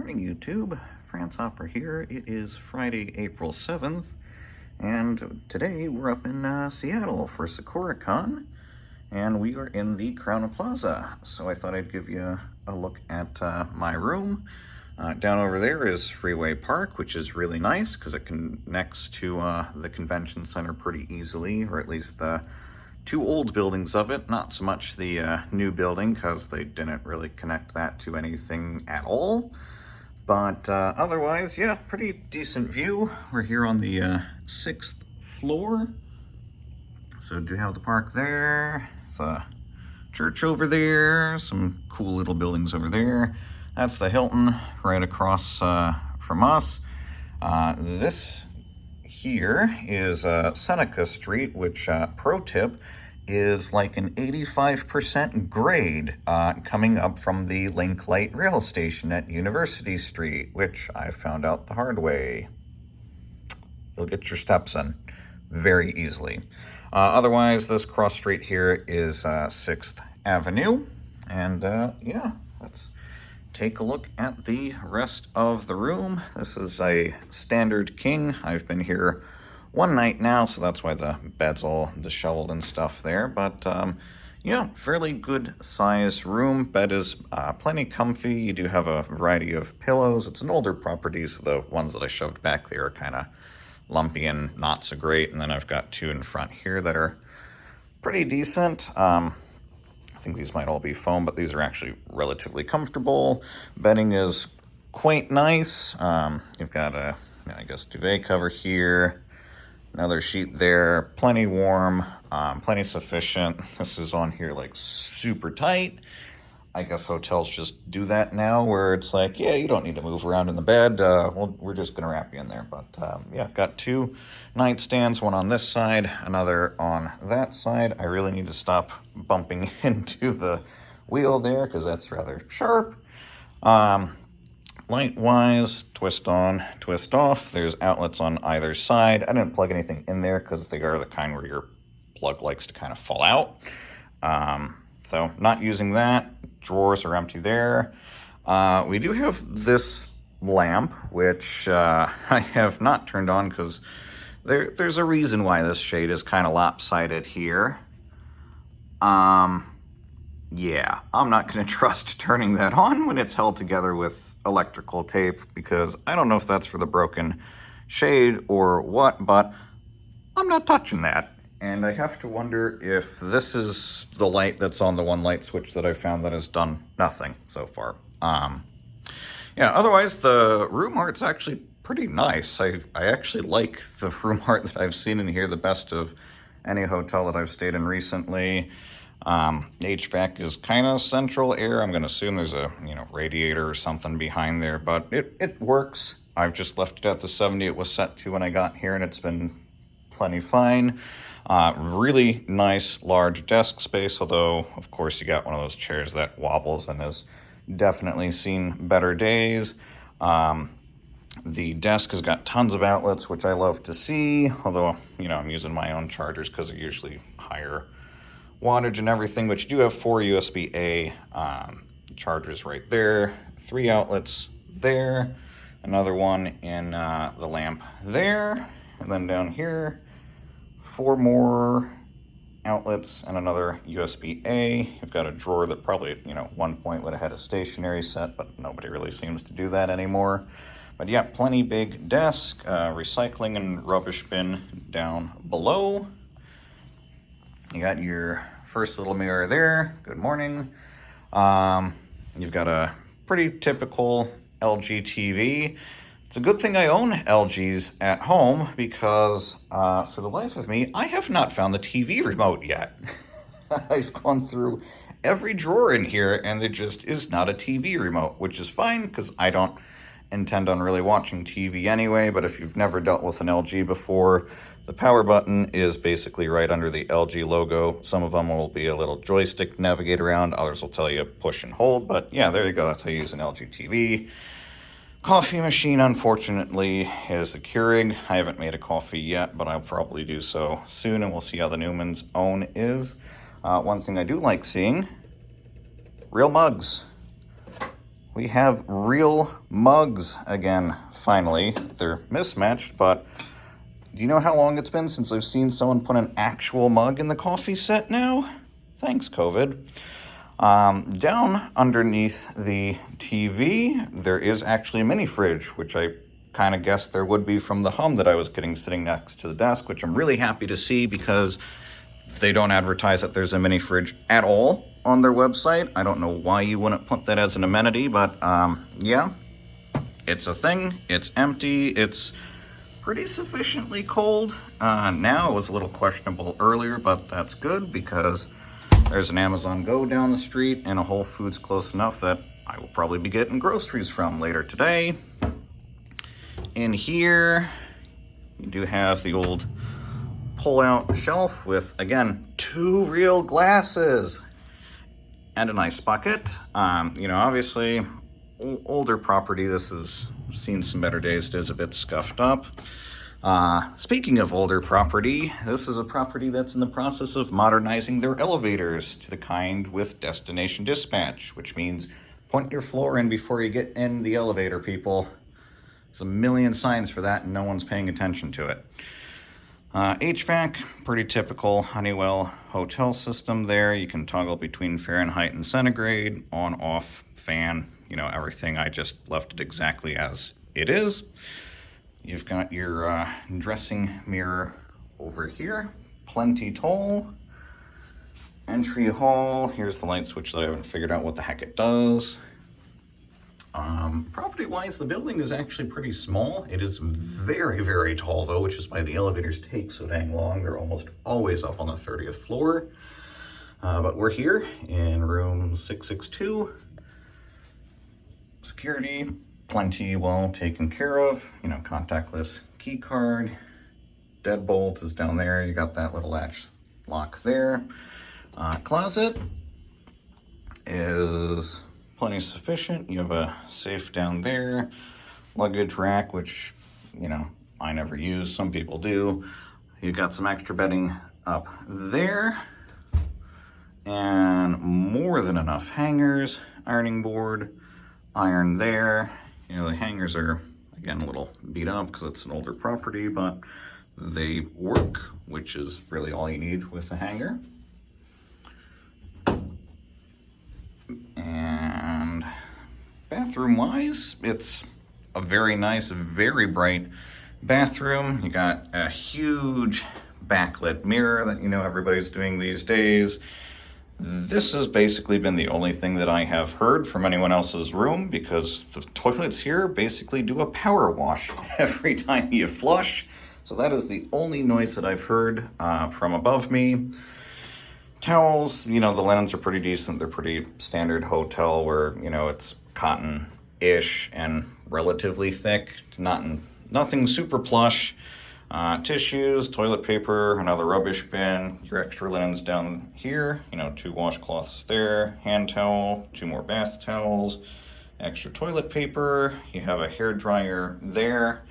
morning, YouTube. France Opera here. It is Friday, April 7th, and today we're up in Seattle for Sakura-con, and we are in the Crowne Plaza. So I thought I'd give you a look at my room. Down over there is Freeway Park, which is really nice because it connects to the convention center pretty easily, or at least the two old buildings of it, not so much the new building because they didn't really connect that to anything at all. But otherwise, yeah, pretty decent view. We're here on the 6th floor. So do have the park there. There's a church over there, some cool little buildings over there. That's the Hilton right across from us. This here is Seneca Street, which, pro tip, is like an 85% grade coming up from the Link Light Rail Station at University Street, which I found out the hard way. You'll get your steps in very easily. Otherwise, this cross street here is 6th Avenue. And yeah, let's take a look at the rest of the room. This is a standard king. I've been here one night now, so that's why the bed's all disheveled and stuff there. But yeah, fairly good size room. Bed is plenty comfy. You do have a variety of pillows. It's an older property, so the ones that I shoved back there are kind of lumpy and not so great. And then I've got two in front here that are pretty decent. I think these might all be foam, but these are actually relatively comfortable. Bedding is quite nice. You've got a, I guess, duvet cover here. Another sheet there, plenty warm, plenty sufficient. This is on here like super tight. I guess hotels just do that now where it's like, yeah, you don't need to move around in the bed. We're just gonna wrap you in there. But yeah, got two nightstands, one on this side, another on that side. I really need to stop bumping into the wheel there because that's rather sharp. Light-wise, twist on, twist off. There's outlets on either side. I didn't plug anything in there because they are the kind where your plug likes to kind of fall out. So not using that. Drawers are empty there. We do have this lamp, which I have not turned on because there's a reason why this shade is kind of lopsided here. Yeah, I'm not going to trust turning that on when it's held together with electrical tape because I don't know if that's for the broken shade or what, but I'm not touching that. And I have to wonder if this is the light that's on the one light switch that I found that has done nothing so far. Yeah, otherwise the room art's actually pretty nice. I actually like the room art that I've seen in here the best of any hotel that I've stayed in recently. HVAC is kind of central air. I'm going to assume there's a radiator or something behind there, but it works. I've just left it at the 70 it was set to when I got here, and it's been plenty fine. Really nice large desk space, although of course you got one of those chairs that wobbles and has definitely seen better days. The desk has got tons of outlets, which I love to see, although I'm using my own chargers because they're usually higher wattage and everything, but you do have 4 USB-A chargers right there, 3 outlets there, another one in the lamp there, and then down here 4 more outlets and another USB-A. You've got a drawer that probably at one point would have had a stationary set, but nobody really seems to do that anymore. But yeah, plenty big desk, recycling and rubbish bin down below. You got your first little mirror there. Good morning. You've got a pretty typical LG TV. It's a good thing I own LGs at home because for the life of me, I have not found the TV remote yet. I've gone through every drawer in here and there just is not a TV remote, which is fine because I don't intend on really watching TV anyway. But if you've never dealt with an LG before, the power button is basically right under the LG logo. Some of them will be a little joystick to navigate around. Others will tell you push and hold. But yeah, there you go. That's how you use an LG TV. Coffee machine, unfortunately, is the Keurig. I haven't made a coffee yet, but I'll probably do so soon, and we'll see how the Newman's own is. One thing I do like seeing, real mugs. we have real mugs again, finally. They're mismatched, but do you know how long it's been since I've seen someone put an actual mug in the coffee set now? Thanks, COVID. Down underneath the TV, there is actually a mini fridge, which I kind of guessed there would be from the hum that I was getting sitting next to the desk, which I'm really happy to see because they don't advertise that there's a mini fridge at all on their website. I don't know why you wouldn't put that as an amenity, but yeah, it's a thing. It's empty. It's pretty sufficiently cold. Now it was a little questionable earlier, but that's good because there's an Amazon Go down the street and a Whole Foods close enough that I will probably be getting groceries from later today. In here, you do have the old pull-out shelf with, again, 2 real glasses and a nice bucket. Obviously, older property, this has seen some better days. It is a bit scuffed up. Speaking of older property, this is a property that's in the process of modernizing their elevators to the kind with destination dispatch, which means point your floor in before you get in the elevator, people. There's a million signs for that and no one's paying attention to it. HVAC, pretty typical Honeywell hotel system there. You can toggle between Fahrenheit and centigrade, on, off, fan, everything. I just left it exactly as it is. You've got your dressing mirror over here, plenty tall. Entry hall, here's the light switch that I haven't figured out what the heck it does. Property-wise, the building is actually pretty small. It is very, very tall though, which is why the elevators take so dang long. They're almost always up on the 30th floor. But we're here in room 662. Security, plenty well taken care of. Contactless key card. Deadbolt is down there. You got that little latch lock there. Closet is plenty sufficient. You have a safe down there. Luggage rack, which, I never use. Some people do. You got some extra bedding up there. And more than enough hangers. Ironing board, iron there. The hangers are, again, a little beat up because it's an older property, but they work, which is really all you need with the hanger. And bathroom-wise, it's a very nice, very bright bathroom. You got a huge backlit mirror that everybody's doing these days. This has basically been the only thing that I have heard from anyone else's room because the toilets here basically do a power wash every time you flush. So that is the only noise that I've heard from above me. Towels, the linens are pretty decent. They're pretty standard hotel where, it's cotton-ish and relatively thick. It's nothing super plush. Tissues, toilet paper, another rubbish bin, your extra linens down here, 2 washcloths there, hand towel, 2 more bath towels, extra toilet paper, you have a hair dryer there.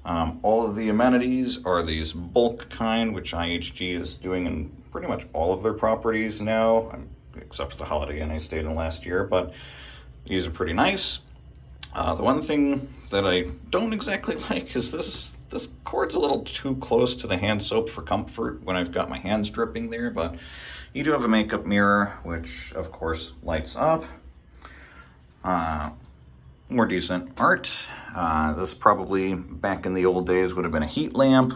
All of the amenities are these bulk kind, which IHG is doing in pretty much all of their properties now, except for the Holiday Inn I stayed in last year, but these are pretty nice. The one thing that I don't exactly like is this cord's a little too close to the hand soap for comfort when I've got my hands dripping there, but you do have a makeup mirror, which of course lights up. More decent art. This probably back in the old days would have been a heat lamp.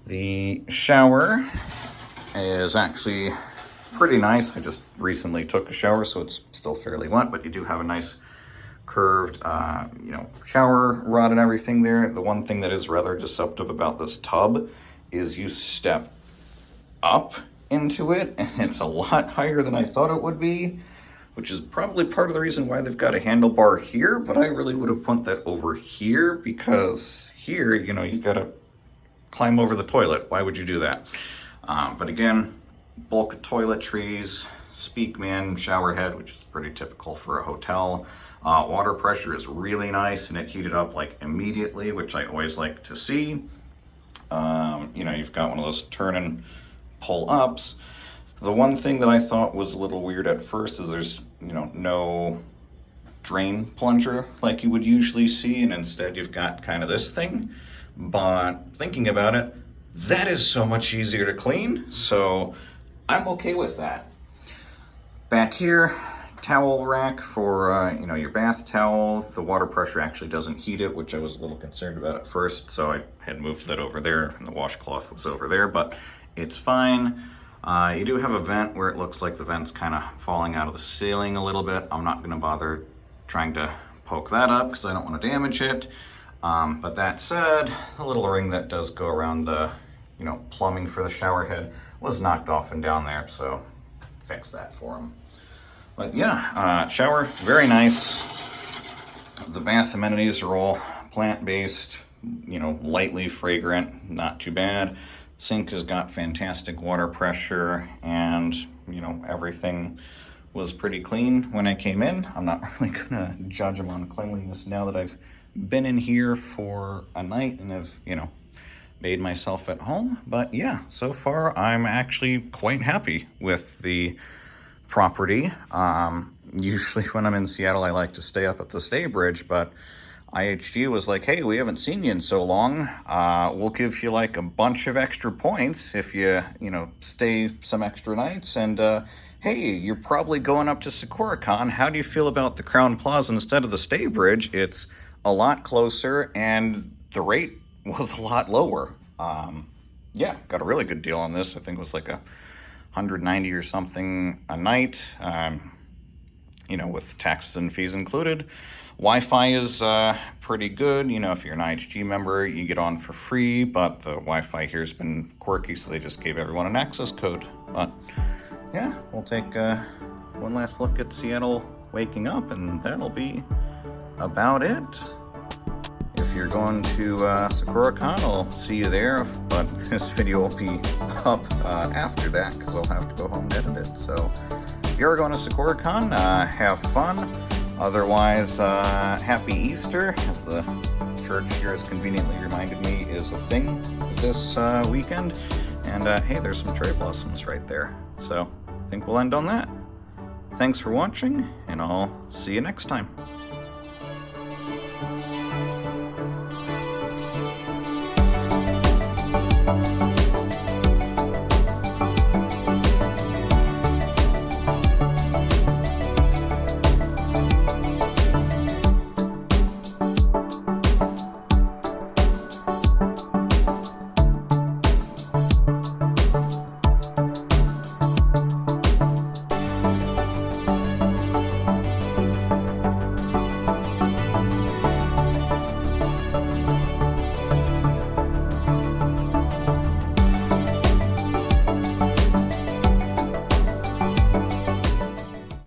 The shower is actually pretty nice. I just recently took a shower, so it's still fairly wet, but you do have a nice curved, shower rod and everything there. The one thing that is rather deceptive about this tub is you step up into it, and it's a lot higher than I thought it would be, which is probably part of the reason why they've got a handlebar here, but I really would have put that over here because here, you've got to climb over the toilet. Why would you do that? But again, bulk toiletries, Speakman shower head, which is pretty typical for a hotel. Water pressure is really nice and it heated up like immediately, which I always like to see. You've got one of those turn and pull ups. The one thing that I thought was a little weird at first is there's, no drain plunger like you would usually see, and instead you've got kind of this thing. But thinking about it, that is so much easier to clean, so I'm okay with that. Back here, towel rack for your bath towel. The water pressure actually doesn't heat it, which I was a little concerned about at first, so I had moved that over there, and the washcloth was over there, but it's fine. You do have a vent where it looks like the vent's kind of falling out of the ceiling a little bit. I'm not going to bother trying to poke that up because I don't want to damage it. But that said, the little ring that does go around the plumbing for the shower head was knocked off and down there, so fix that for him. But yeah, shower, very nice. The bath amenities are all plant-based, lightly fragrant, not too bad. Sink has got fantastic water pressure, and everything was pretty clean when I came in. I'm not really gonna judge them on cleanliness now that I've been in here for a night and have made myself at home. But yeah, so far I'm actually quite happy with the property. Usually when I'm in Seattle I like to stay up at the Staybridge, but IHG was like, hey, we haven't seen you in so long. We'll give you like a bunch of extra points if you stay some extra nights, and hey, you're probably going up to Sakura-con. How do you feel about the Crowne Plaza instead of the Staybridge? It's a lot closer and the rate was a lot lower. Yeah, got a really good deal on this. I think it was like $190 or something a night, with taxes and fees included. Wi-Fi is pretty good. If you're an IHG member, you get on for free, but the Wi-Fi here has been quirky, so they just gave everyone an access code. But yeah, we'll take one last look at Seattle waking up, and that'll be about it. If you're going to Sakura-con, I'll see you there, but this video will be up after that because I'll have to go home and edit it. So if you're going to Sakura-con, have fun. Otherwise, happy Easter, as the church here has conveniently reminded me is a thing this weekend. And hey, there's some cherry blossoms right there. So I think we'll end on that. Thanks for watching, and I'll see you next time.